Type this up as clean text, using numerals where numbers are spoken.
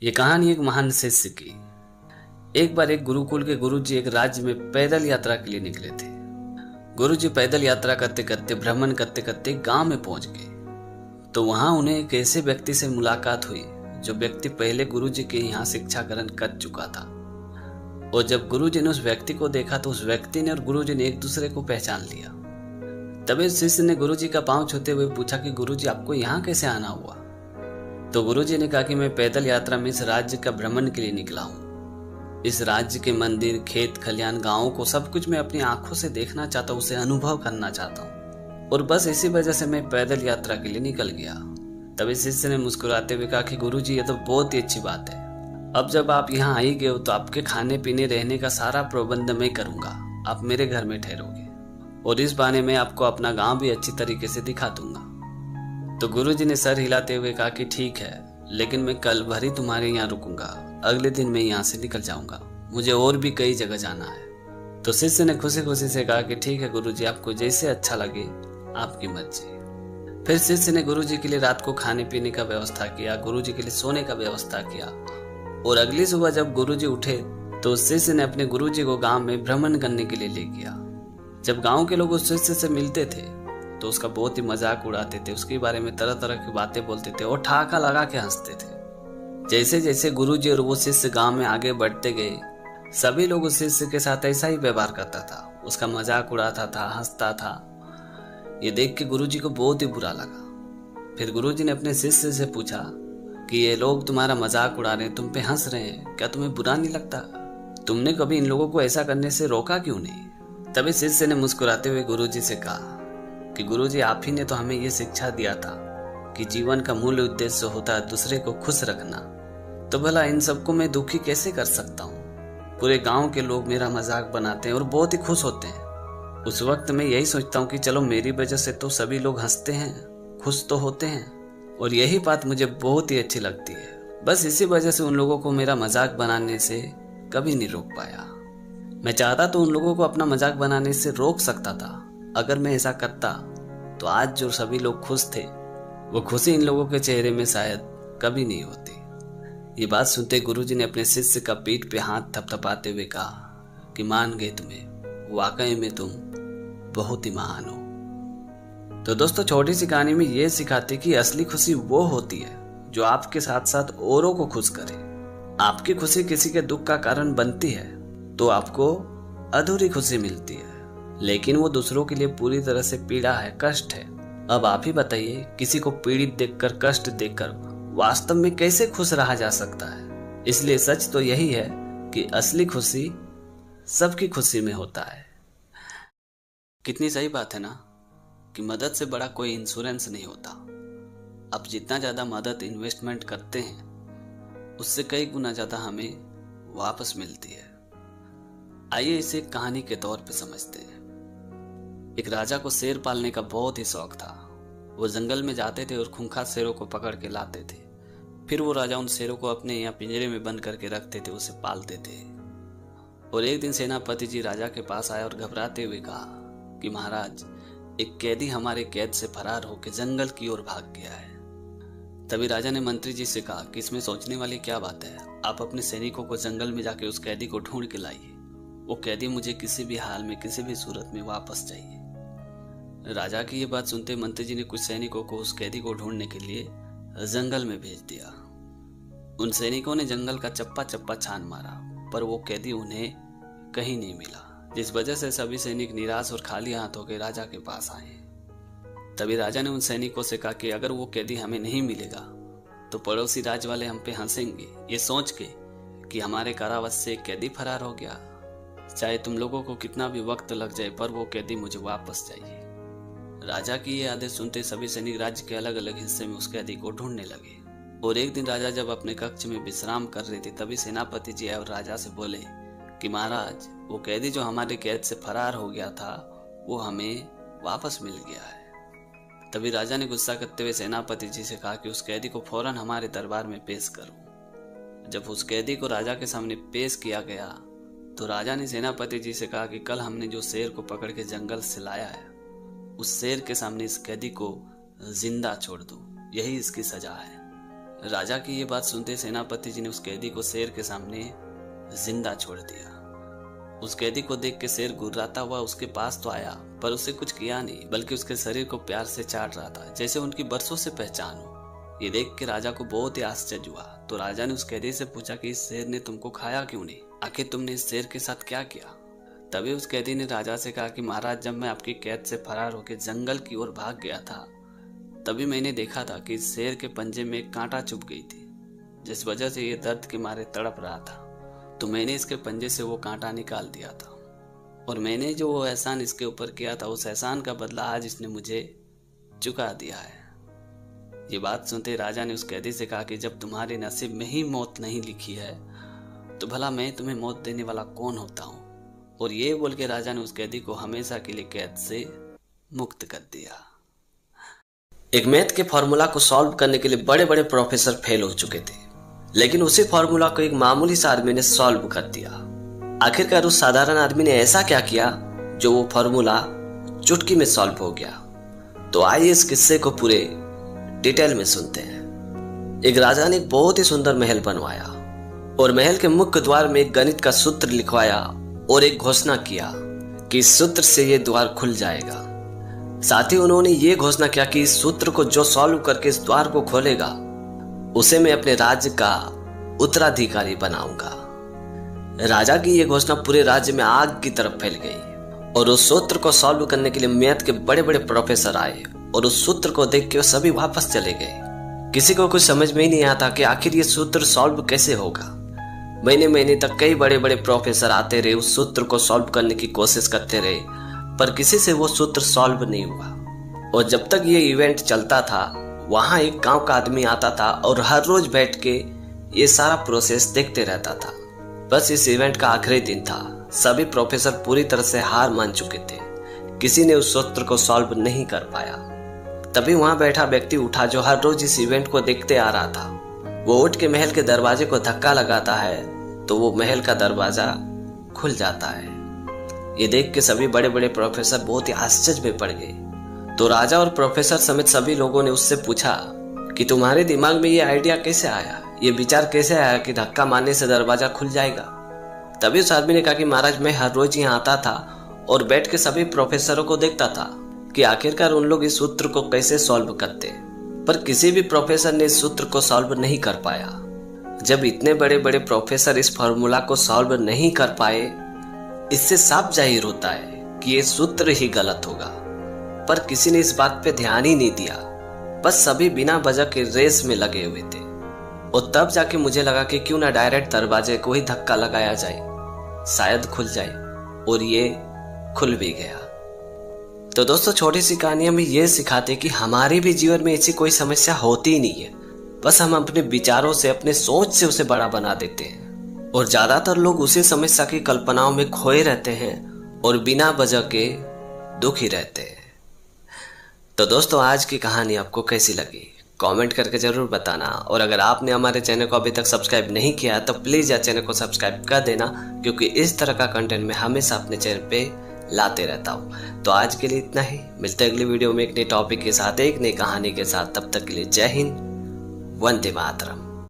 ये कहानी एक महान शिष्य की। एक बार एक गुरुकुल के गुरुजी एक राज्य में पैदल यात्रा के लिए निकले थे। गुरुजी पैदल यात्रा करते करते भ्रमण करते करते गांव में पहुंच गए। तो वहां उन्हें एक ऐसे व्यक्ति से मुलाकात हुई जो व्यक्ति पहले गुरुजी के यहाँ शिक्षा ग्रहण कर चुका था। और जब गुरुजी ने उस व्यक्ति को देखा तो उस व्यक्ति ने और गुरुजी ने एक दूसरे को पहचान लिया। तभी शिष्य ने गुरुजी का पांव छूते हुए पूछा कि गुरुजी आपको यहाँ कैसे आना हुआ। तो गुरुजी ने कहा कि मैं पैदल यात्रा में इस राज्य का भ्रमण के लिए निकला हूँ। इस राज्य के मंदिर, खेत खलियान, गांवों को सब कुछ मैं अपनी आंखों से देखना चाहता हूँ, उसे अनुभव करना चाहता हूँ। और बस इसी वजह से मैं पैदल यात्रा के लिए निकल गया। तभी शिष्य ने मुस्कुराते हुए कहा कि गुरुजी ये तो बहुत ही अच्छी बात है। अब जब आप यहाँ आ ही गए हो तो आपके खाने पीने रहने का सारा प्रबंध मैं करूंगा। आप मेरे घर में ठहरोगे और इस बहाने मैं आपको अपना गांव भी अच्छी तरीके से दिखा दूंगा। तो गुरुजी ने सर हिलाते हुए कहा कि ठीक है, लेकिन मैं कल भर ही तुम्हारे यहाँ रुकूंगा। अगले दिन मैं यहाँ से निकल जाऊंगा, मुझे और भी कई जगह जाना है। तो शिष्य ने खुशी खुशी से कहा कि ठीक है गुरुजी, आपको जैसे अच्छा लगे, आपकी मर्जी। फिर शिष्य ने गुरुजी के लिए रात को खाने पीने का व्यवस्था किया, गुरुजी के लिए सोने का व्यवस्था किया। और अगली सुबह जब गुरुजी उठे तो शिष्य ने अपने गुरुजी को गांव में भ्रमण करने के लिए ले गया। जब गांव के लोग उस शिष्य से मिलते थे तो उसका बहुत ही मजाक उड़ाते थे, उसके बारे में तरह तरह की बातें बोलते थे और ठहाका लगा के हंसते थे। जैसे जैसे गुरुजी और वो शिष्य गांव में आगे बढ़ते गए, सभी लोग उस शिष्य के साथ ऐसा ही व्यवहार करता था, उसका मजाक उड़ाता था, हंसता था। ये देख के गुरुजी को बहुत ही बुरा लगा। फिर गुरुजी ने अपने शिष्य से पूछा कि ये लोग तुम्हारा मजाक उड़ा रहे हैं, तुम पे हंस रहे हैं, क्या तुम्हें बुरा नहीं लगता? तुमने कभी इन लोगों को ऐसा करने से रोका क्यों नहीं? तभी शिष्य ने मुस्कुराते हुए गुरुजी से कहा कि गुरुजी, आप ही ने तो हमें ये शिक्षा दिया था कि जीवन का मूल उद्देश्य होता है दूसरे को खुश रखना। तो भला इन सबको मैं दुखी कैसे कर सकता हूँ? पूरे गांव के लोग मेरा मजाक बनाते हैं और बहुत ही खुश होते हैं। उस वक्त मैं यही सोचता हूँ कि चलो मेरी वजह से तो सभी लोग हंसते हैं, खुश तो होते हैं, और यही बात मुझे बहुत ही अच्छी लगती है। बस इसी वजह से उन लोगों को मेरा मजाक बनाने से कभी नहीं रोक पाया। मैं चाहता तो उन लोगों को अपना मजाक बनाने से रोक सकता था। अगर मैं ऐसा करता तो आज जो सभी लोग खुश थे, वो खुशी इन लोगों के चेहरे में शायद कभी नहीं होती। ये बात सुनते गुरुजी ने अपने शिष्य का पीठ पे हाथ थपथपाते हुए कहा कि मान गए तुम्हें, वाकई में तुम बहुत ही महान हो। तो दोस्तों, छोटी सी कहानी में ये सिखाती कि असली खुशी वो होती है जो आपके साथ साथ औरों को खुश करे। आपकी खुशी किसी के दुख का कारण बनती है तो आपको अधूरी खुशी मिलती है, लेकिन वो दूसरों के लिए पूरी तरह से पीड़ा है, कष्ट है। अब आप ही बताइए, किसी को पीड़ित देखकर, कष्ट देखकर वास्तव में कैसे खुश रहा जा सकता है? इसलिए सच तो यही है कि असली खुशी सबकी खुशी में होता है। कितनी सही बात है ना कि मदद से बड़ा कोई इंश्योरेंस नहीं होता। आप जितना ज्यादा मदद इन्वेस्टमेंट करते हैं, उससे कई गुना ज्यादा हमें वापस मिलती है। आइए इसे कहानी के तौर पे समझते हैं। एक राजा को शेर पालने का बहुत ही शौक था। वो जंगल में जाते थे और खूंखार शेरों को पकड़ के लाते थे। फिर वो राजा उन शेरों को अपने यहाँ पिंजरे में बंद करके रखते थे, उसे पालते थे। और एक दिन सेनापति जी राजा के पास आए और घबराते हुए कहा कि महाराज, एक कैदी हमारे कैद से फरार होकर जंगल की ओर भाग गया है। तभी राजा ने मंत्री जी से कहा कि इसमें सोचने वाली क्या बात है, आप अपने सैनिकों को जंगल में जाके उस कैदी को ढूंढ के लाइए। वो कैदी मुझे किसी भी हाल में, किसी भी सूरत में वापस चाहिए। राजा की ये बात सुनते मंत्री जी ने कुछ सैनिकों को उस कैदी को ढूंढने के लिए जंगल में भेज दिया। उन सैनिकों ने जंगल का चप्पा चप्पा छान मारा, पर वो कैदी उन्हें कहीं नहीं मिला, जिस वजह से सभी सैनिक निराश और खाली हाथ होकर राजा के पास आए। तभी राजा ने उन सैनिकों से कहा कि अगर वो कैदी हमें नहीं मिलेगा तो पड़ोसी राज्य वाले हम पे हंसेंगे, ये सोच के कि हमारे कारावास से एक कैदी फरार हो गया। चाहे तुम लोगों को कितना भी वक्त लग जाए, पर वो कैदी मुझे वापस चाहिए। राजा की ये आदेश सुनते सभी सैनिक राज्य के अलग अलग हिस्से में उस कैदी को ढूंढने लगे। और एक दिन राजा जब अपने कक्ष में विश्राम कर रहे थे, तभी सेनापति जी आए और राजा से बोले कि महाराज, वो कैदी जो हमारे कैद से फरार हो गया था, वो हमें वापस मिल गया है। तभी राजा ने गुस्सा करते हुए सेनापति जी से कहा कि उस कैदी को फौरन हमारे दरबार में पेश करो। जब उस कैदी को राजा के सामने पेश किया गया तो राजा ने सेनापति जी से कहा कि कल हमने जो शेर को पकड़ के जंगल से लाया है, उस शेर के सामने इस कैदी को जिंदा छोड़ दो, यही इसकी सजा है। राजा की ये बात सुनते सेनापति जी ने उस कैदी को शेर के सामने जिंदा छोड़ दिया। उस कैदी को देख के शेर गुर्राता हुआ उसके पास तो आया, पर उसे कुछ किया नहीं, बल्कि उसके शरीर को प्यार से चाट रहा था, जैसे उनकी बरसों से पहचान हो। ये देख के राजा को बहुत ही आश्चर्य हुआ। तो राजा ने उस कैदी से पूछा कि इस शेर ने तुमको खाया क्यों नहीं, आखिर तुमने इस शेर के साथ क्या किया। तभी उस कैदी ने राजा से कहा कि महाराज, जब मैं आपकी कैद से फरार होकर जंगल की ओर भाग गया था, तभी मैंने देखा था कि इस शेर के पंजे में एक कांटा चुभ गई थी, जिस वजह से ये दर्द के मारे तड़प रहा था। तो मैंने इसके पंजे से वो कांटा निकाल दिया था, और मैंने जो वो एहसान इसके ऊपर किया था, उस एहसान का बदला आज इसने मुझे चुका दिया है। ये बात सुनते राजा ने उस कैदी से कहा कि जब तुम्हारे नसीब में ही मौत नहीं लिखी है, तो भला मैं तुम्हें मौत देने वाला कौन होता हूँ। और ये बोल के राजा ने उस कैदी को हमेशा के लिए कैद से मुक्त कर दिया। एक मैथ के फॉर्मूला को सॉल्व करने के लिए बड़े बड़े प्रोफेसर फेल हो चुके थे, लेकिन उसी फॉर्मूला को एक मामूली सा आदमी ने सॉल्व कर दिया। आखिरकार उस साधारण आदमी ने ऐसा क्या किया जो वो फॉर्मूला चुटकी में सॉल्व हो गया। तो आइए इस किस्से को पूरे डिटेल में सुनते हैं। एक राजा ने एक बहुत ही सुंदर महल बनवाया और महल के मुख्य द्वार में एक गणित का सूत्र लिखवाया और एक घोषणा किया कि इस सूत्र से ये द्वार खुल जाएगा। साथ ही उन्होंने ये घोषणा किया कि इस सूत्र को जो सॉल्व करके इस द्वार को खोलेगा, उसे मैं अपने राज्य का उत्तराधिकारी बनाऊंगा। राजा की यह घोषणा पूरे राज्य में आग की तरफ फैल गई और उस सूत्र को सॉल्व करने के लिए मैथ के बड़े बड़े प्रोफेसर आए और उस सूत्र को देख के सभी वापस चले गए। किसी को कुछ समझ में ही नहीं आता कि आखिर ये सूत्र सॉल्व कैसे होगा। महीने महीने तक कई बड़े बड़े प्रोफेसर आते रहे, उस सूत्र को सॉल्व करने की कोशिश करते रहे, पर किसी से वो सूत्र सॉल्व नहीं हुआ। और जब तक ये इवेंट चलता था, वहां एक गांव का आदमी आता था और हर रोज बैठ के ये सारा प्रोसेस देखते रहता था। बस इस इवेंट का आखिरी दिन था। सभी प्रोफेसर पूरी तरह से हार मान चुके थे, किसी ने उस सूत्र को सॉल्व नहीं कर पाया। तभी वहां बैठा व्यक्ति उठा जो हर रोज इस इवेंट को देखते आ रहा था। वो उठ के महल के दरवाजे को धक्का लगाता है तो वो महल का दरवाजा खुल जाता है। ये देख के सभी बड़े बड़े प्रोफेसर बहुत ही आश्चर्य में पड़ गए। तो राजा और प्रोफेसर समेत सभी लोगों ने उससे पूछा कि तुम्हारे दिमाग में ये आइडिया कैसे आया, ये विचार कैसे आया कि धक्का मारने से दरवाजा खुल जाएगा। तभी उस आदमी ने कहा कि महाराज, मैं हर रोज यहाँ आता था और बैठ के सभी प्रोफेसरों को देखता था कि आखिरकार उन लोग इस सूत्र को कैसे सॉल्व करते, पर किसी भी प्रोफेसर ने इस सूत्र को सॉल्व नहीं कर पाया। जब इतने बड़े बड़े प्रोफेसर इस फॉर्मूला को सॉल्व नहीं कर पाए, इससे साफ जाहिर होता है कि ये सूत्र ही गलत होगा। पर किसी ने इस बात पे ध्यान ही नहीं दिया, बस सभी बिना वजह के रेस में लगे हुए थे। और तब जाके मुझे लगा कि क्यों ना डायरेक्ट दरवाजे को ही धक्का लगाया जाए, शायद खुल जाए। और ये खुल भी गया। तो दोस्तों, छोटी सी कहानी में ये सिखाते कि हमारे भी जीवन में ऐसी कोई समस्या होती ही नहीं है, बस हम अपने विचारों से, अपने सोच से उसे बड़ा बना देते हैं। और ज्यादातर लोग उसी समस्या की कल्पनाओं में खोए रहते हैं और बिना वजह के दुखी रहते हैं। तो दोस्तों, आज की कहानी आपको कैसी लगी कमेंट करके जरूर बताना। और अगर आपने हमारे चैनल को अभी तक सब्सक्राइब नहीं किया है तो प्लीज यार चैनल को सब्सक्राइब कर देना, क्योंकि इस तरह का कंटेंट मैं हमेशा अपने चैनल पे लाते रहता हूँ। तो आज के लिए इतना ही, मिलते हैं अगली वीडियो में एक नए टॉपिक के साथ, एक नई कहानी के साथ। तब तक के लिए जय हिंद, वंदे मातरम।